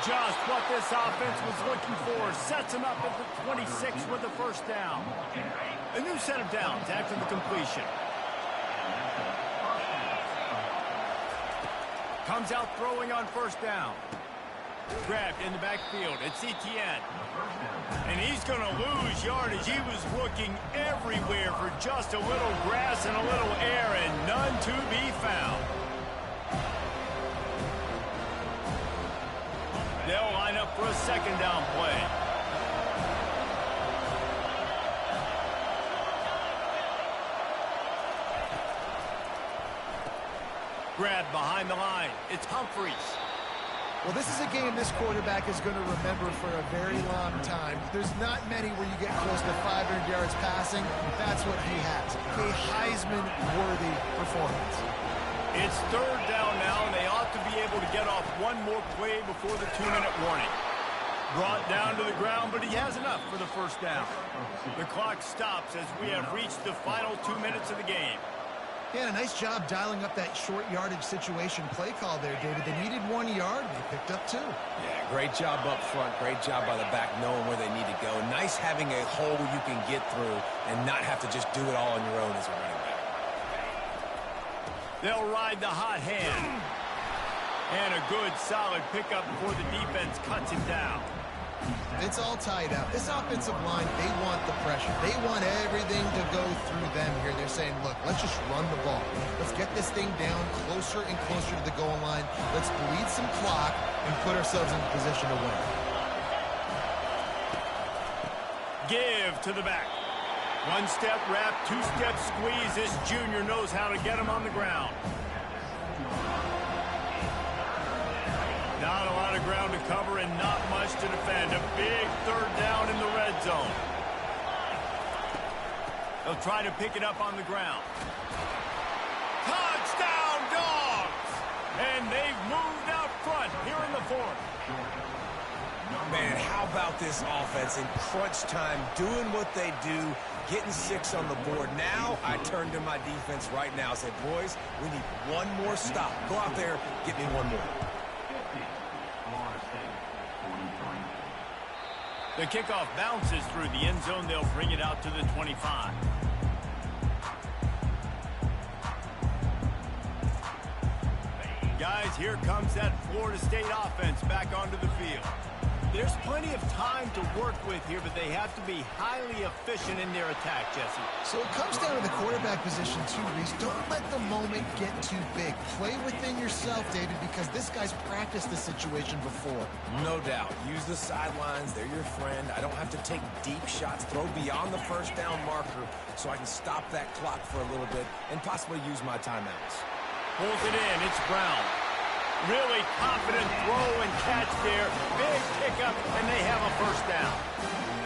Just what this offense was looking for. Sets him up at the 26 with the first down. A new set of downs after the completion. Comes out throwing on first down. Grabbed in the backfield. It's Etienne. And he's going to lose yardage. He was looking everywhere for just a little grass and a little air, and none to be found. They'll line up for a second down play. Grabbed behind the line. It's Humphreys. Well, this is a game this quarterback is going to remember for a very long time. There's not many where you get close to 500 yards passing. That's what he has. A Heisman-worthy performance. It's third down now, and they ought to be able to get off one more play before the 2-minute warning. Brought down to the ground, but he has enough for the first down. The clock stops as we have reached the final 2 minutes of the game. Yeah, a nice job dialing up that short yardage situation play call there, David. They needed 1 yard. They picked up 2. Yeah, great job up front. Great job by the back knowing where they need to go. Nice having a hole you can get through and not have to just do it all on your own as a running back. They'll ride the hot hand. And a good, solid pickup before the defense cuts him down. It's all tied up. This offensive line, they want the pressure. They want everything to go through them here. They're saying, look, let's just run the ball. Let's get this thing down closer and closer to the goal line. Let's bleed some clock and put ourselves in position to win. Give to the back. 1-step wrap, 2-step squeeze. This junior knows how to get him on the ground. Not a lot of ground to cover and not much to defend. A big third down in the red zone. They'll try to pick it up on the ground. Touchdown, Dogs! And they've moved out front here in the fourth. Man, how about this offense in crunch time, doing what they do, getting 6 on the board. Now I turn to my defense right now and say, boys, we need one more stop. Go out there, get me one more. The kickoff bounces through the end zone. They'll bring it out to the 25. Guys, here comes that Florida State offense back onto the field. There's plenty of time to work with here, but they have to be highly efficient in their attack, Jesse. So it comes down to the quarterback position too, Reese. Don't let the moment get too big. Play within yourself, David, because this guy's practiced the situation before. No doubt. Use the sidelines. They're your friend. I don't have to take deep shots, throw beyond the first down marker so I can stop that clock for a little bit and possibly use my timeouts. Pulls it in. It's Brown. Really confident throw and catch there. Big pickup, and they have a first down.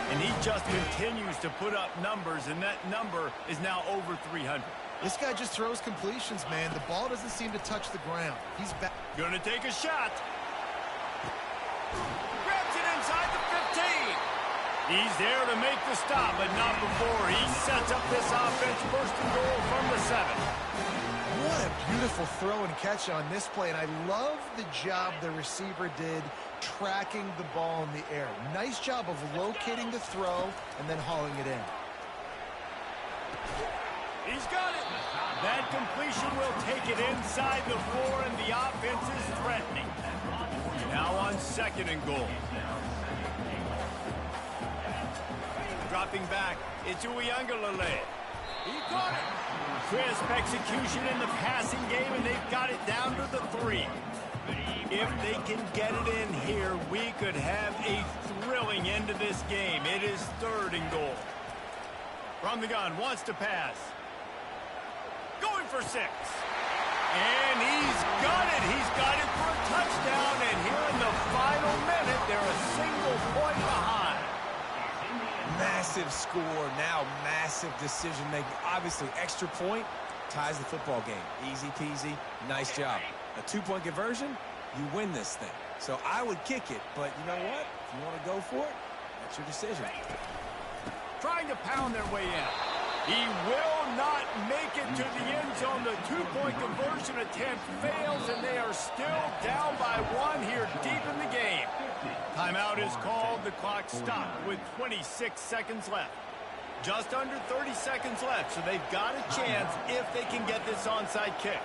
And he just continues to put up numbers, and that number is now over 300. This guy just throws completions, man. The ball doesn't seem to touch the ground. He's back. Gonna take a shot. Grabs it inside the 15. He's there to make the stop, but not before. He sets up this offense first and goal from the 7. What a beautiful throw and catch on this play, and I love the job the receiver did tracking the ball in the air. Nice job of locating the throw and then hauling it in. He's got it. That completion will take it inside the 4, and the offense is threatening. Now on 2nd and goal. Dropping back, it's Ncaa. He got it. Crisp execution in the passing game, and they've got it down to the 3. If they can get it in here, we could have a thrilling end to this game. It is 3rd and goal. From the gun, wants to pass. Going for 6. And he's got it. He's got it for a touchdown, and here in the final minute, they're a single point behind. Massive score, now massive decision-making. Obviously, extra point ties the football game. Easy peasy, nice job. A 2-point conversion, you win this thing. So I would kick it, but you know what? If you want to go for it, that's your decision. Trying to pound their way in. He will not make it to the end zone. The 2-point conversion attempt fails, and they are still down by 1 here deep in the game. Timeout is called. The clock stopped with 26 seconds left. Just under 30 seconds left, so they've got a chance if they can get this onside kick.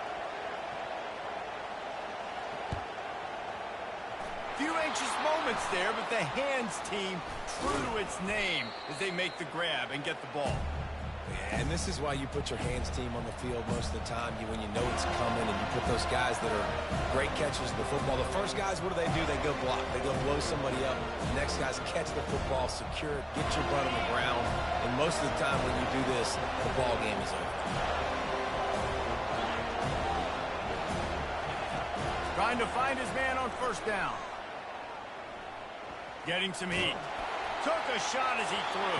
Few anxious moments there, but the hands team true to its name as they make the grab and get the ball. Yeah, and this is why you put your hands team on the field most of the time. When you know it's coming, and you put those guys that are great catchers of the football. The first guys, what do? They go block. They go blow somebody up. The next guys catch the football, secure it, get your butt on the ground. And most of the time when you do this, the ball game is over. Trying to find his man on first down. Getting some heat. Took a shot as he threw.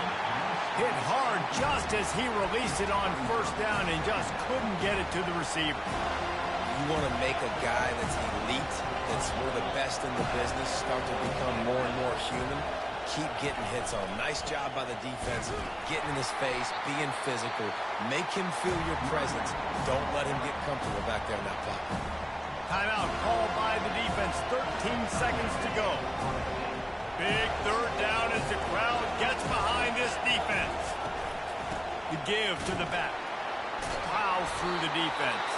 Hit hard just as he released it on first down and just couldn't get it to the receiver. You want to make a guy that's elite, that's one of the best in the business, start to become more and more human. Keep getting hits on him. Nice job by the defense, getting in his face, being physical. Make him feel your presence. Don't let him get comfortable back there in that pocket. Timeout called by the defense. 13 seconds to go. Big 3rd down as the crowd gets behind this defense. The give to the back. Plows through the defense.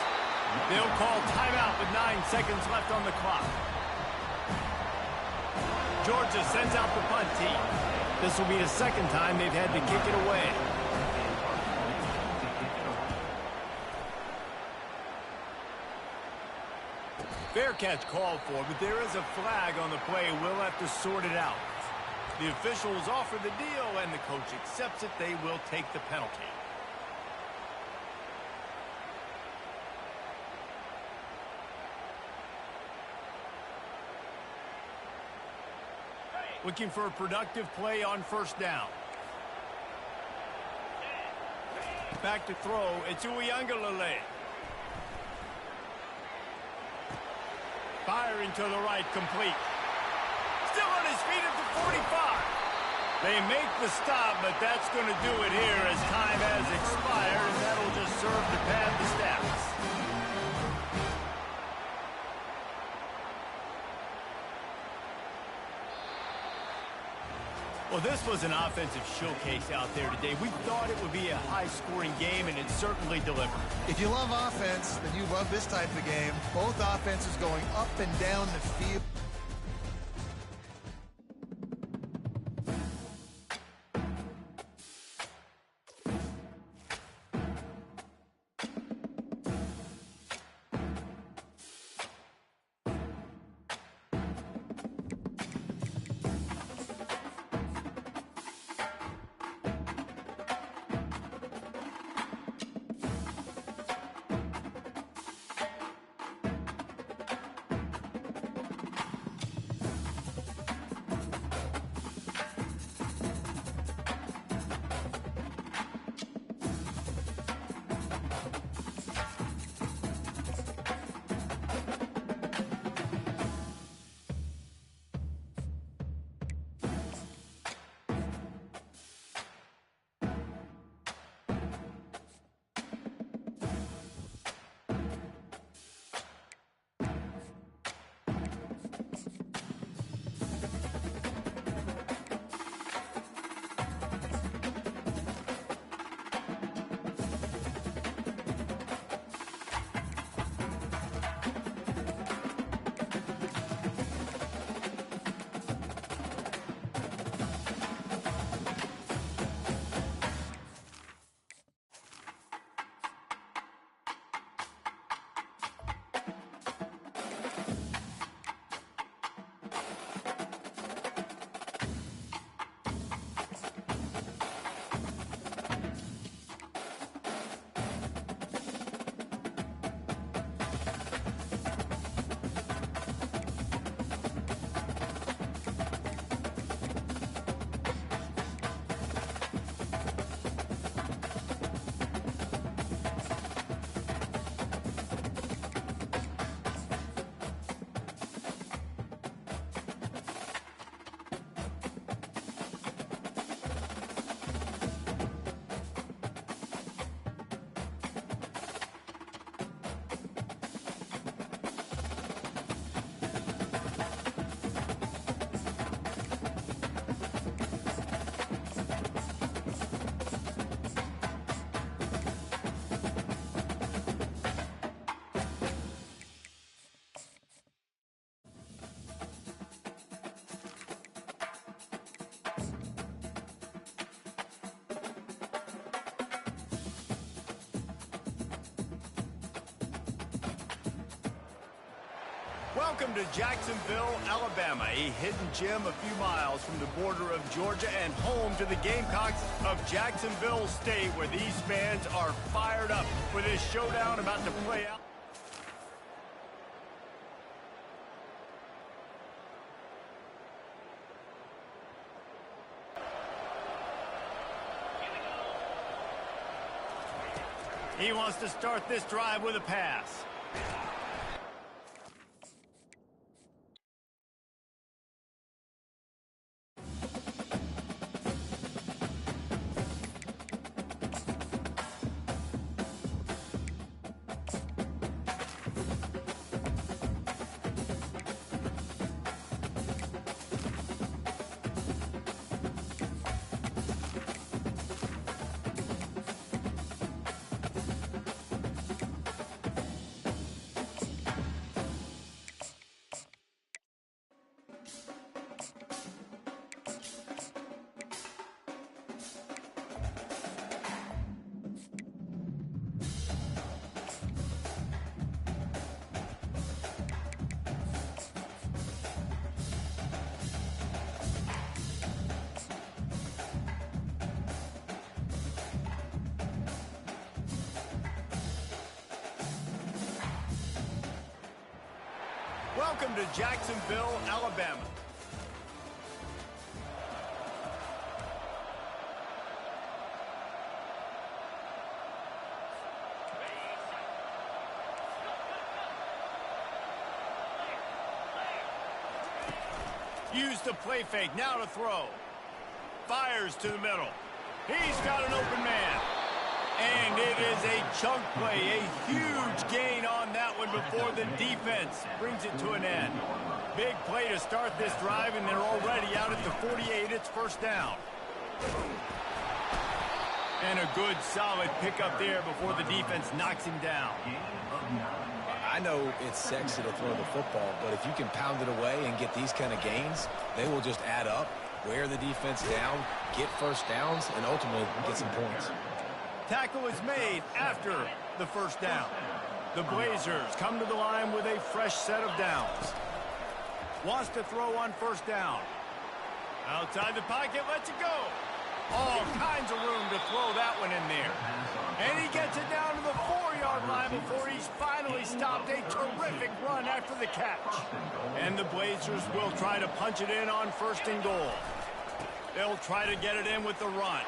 They'll call timeout with 9 seconds left on the clock. Georgia sends out the punt team. This will be the 2nd time they've had to kick it away. Fair catch called for, but there is a flag on the play. We'll have to sort it out. The officials offer the deal, and the coach accepts it. They will take the penalty. Looking for a productive play on first down. Back to throw. It's Ncaa. Firing to the right, complete. Still on his feet at the 45. They make the stop, but that's going to do it here as time has expired, and that'll just serve to pad the stats. Well, this was an offensive showcase out there today. We thought it would be a high-scoring game, and it certainly delivered. If you love offense, then you love this type of game. Both offenses going up and down the field. Welcome to Jacksonville, Alabama, a hidden gem a few miles from the border of Georgia and home to the Gamecocks of Jacksonville State, where these fans are fired up for this showdown about to play out. He wants to start this drive with a pass. Welcome to Jacksonville, Alabama. Use the play fake, now to throw. Fires to the middle. He's got an open man. And it is a chunk play, a huge gain on that one before the defense brings it to an end. Big play to start this drive, and they're already out at the 48. It's first down. And a good, solid pickup there before the defense knocks him down. I know it's sexy to throw the football, but if you can pound it away and get these kind of gains, they will just add up, wear the defense down, get first downs, and ultimately get some points. Tackle is made after the first down. The Blazers come to the line with a fresh set of downs. Wants to throw on first down. Outside the pocket, lets it go. All kinds of room to throw that one in there. And he gets it down to the 4-yard line before he's finally stopped. A terrific run after the catch. And the Blazers will try to punch it in on first and goal. They'll try to get it in with the run.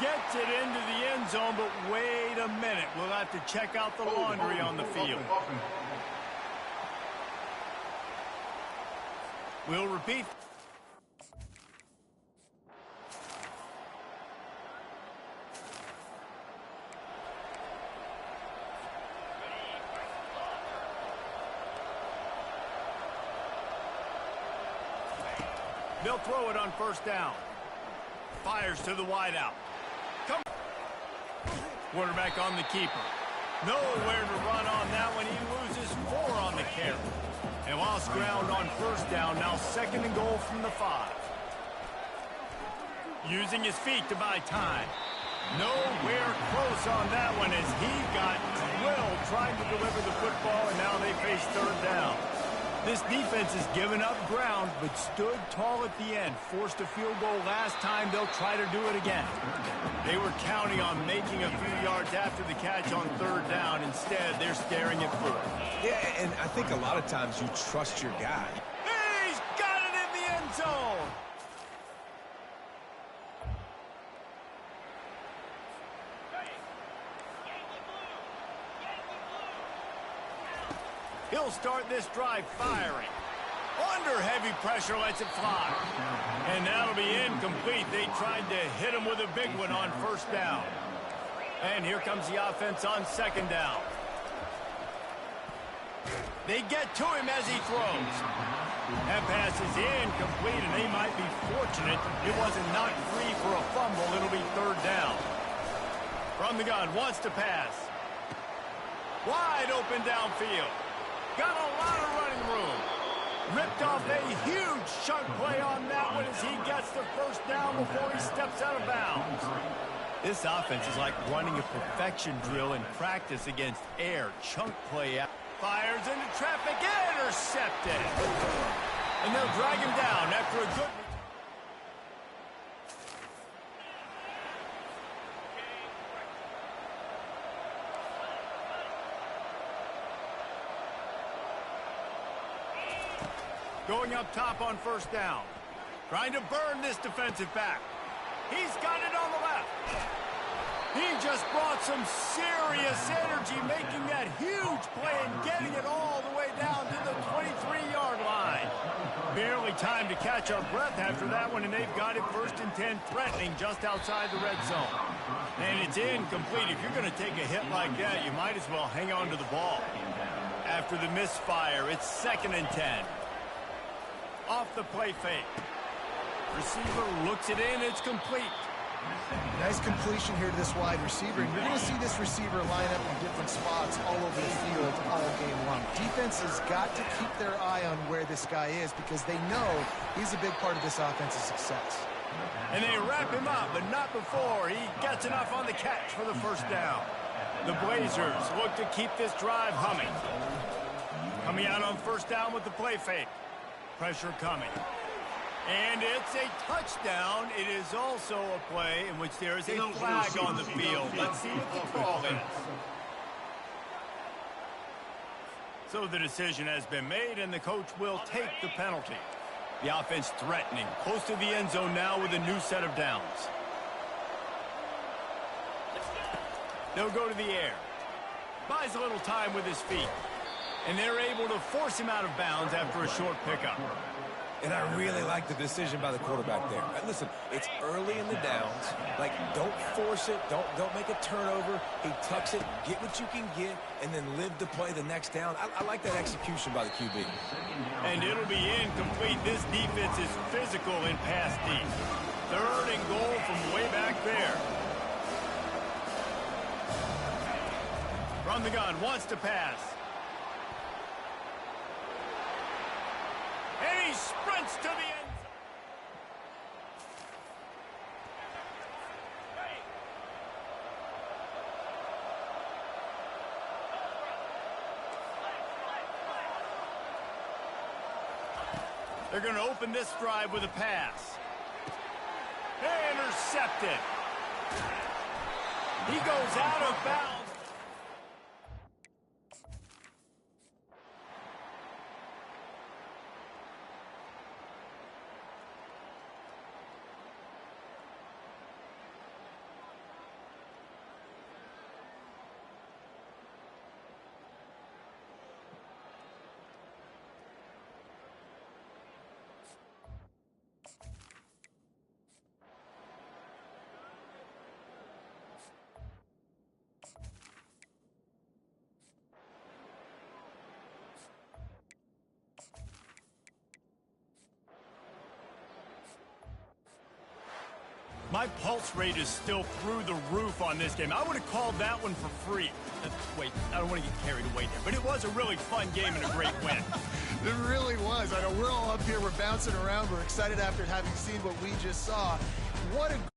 Gets it into the end zone, but wait a minute. We'll have to check out the laundry on the field. We'll repeat. They'll throw it on first down. Fires to the wideout. Quarterback on the keeper. Nowhere to run on that one. He loses 4 on the carry. And lost ground on first down. Now second and goal from the 5. Using his feet to buy time. Nowhere close on that one as he got drilled trying to deliver the football, and now they face third down. This defense has given up ground, but stood tall at the end. Forced a field goal last time. They'll try to do it again. They were counting on making a few yards after the catch on third down. Instead, they're staring at 4. Yeah, and I think a lot of times you trust your guy. He's got it in the end zone. He'll start this drive firing. Under heavy pressure, lets it fly. And that'll be incomplete. They tried to hit him with a big one on first down. And here comes the offense on second down. They get to him as he throws. That pass is incomplete, and they might be fortunate it wasn't knocked free for a fumble. It'll be third down. From the gun, wants to pass. Wide open downfield. Got a lot of running room. Ripped off a huge chunk play on that one as he gets the first down before he steps out of bounds. This offense is like running a perfection drill in practice against air. Chunk play out. Fires into traffic, intercepted. And they'll drag him down after a good... Going up top on first down. Trying to burn this defensive back. He's got it on the left. He just brought some serious energy, making that huge play and getting it all the way down to the 23-yard line. Barely time to catch our breath after that one, and they've got it 1st and 10, threatening just outside the red zone. And it's incomplete. If you're going to take a hit like that, you might as well hang on to the ball. After the misfire, it's 2nd and 10. Off the play fake. Receiver looks it in. It's complete. Nice completion here to this wide receiver. And you're going to see this receiver line up in different spots all over the field all game long. Defense has got to keep their eye on where this guy is because they know he's a big part of this offense's success. And they wrap him up, but not before he gets enough on the catch for the 1st down. The Blazers look to keep this drive humming. Coming out on 1st down with the play fake. Pressure coming. And it's a touchdown. It is also a play in which there is a flag on the field. Let's see what the call is. So the decision has been made, and the coach will take the penalty. The offense threatening. Close to the end zone now with a new set of downs. They'll go to the air. Buys a little time with his feet. And they're able to force him out of bounds after a short pickup. And I really like the decision by the quarterback there. Listen, it's early in the downs. Like, don't force it. Don't make a turnover. He tucks it, get what you can get, and then live to play the next down. I like that execution by the QB. And it'll be incomplete. This defense is physical in pass deep. 3rd and goal from way back there. From the gun, wants to pass. And he sprints to the end zone. They're going to open this drive with a pass. Intercepted. He goes out of bounds. My pulse rate is still through the roof on this game. I would have called that one for free. Wait, I don't want to get carried away there, but it was a really fun game and a great win. It really was. I know we're all up here, we're bouncing around, we're excited after having seen what we just saw. What a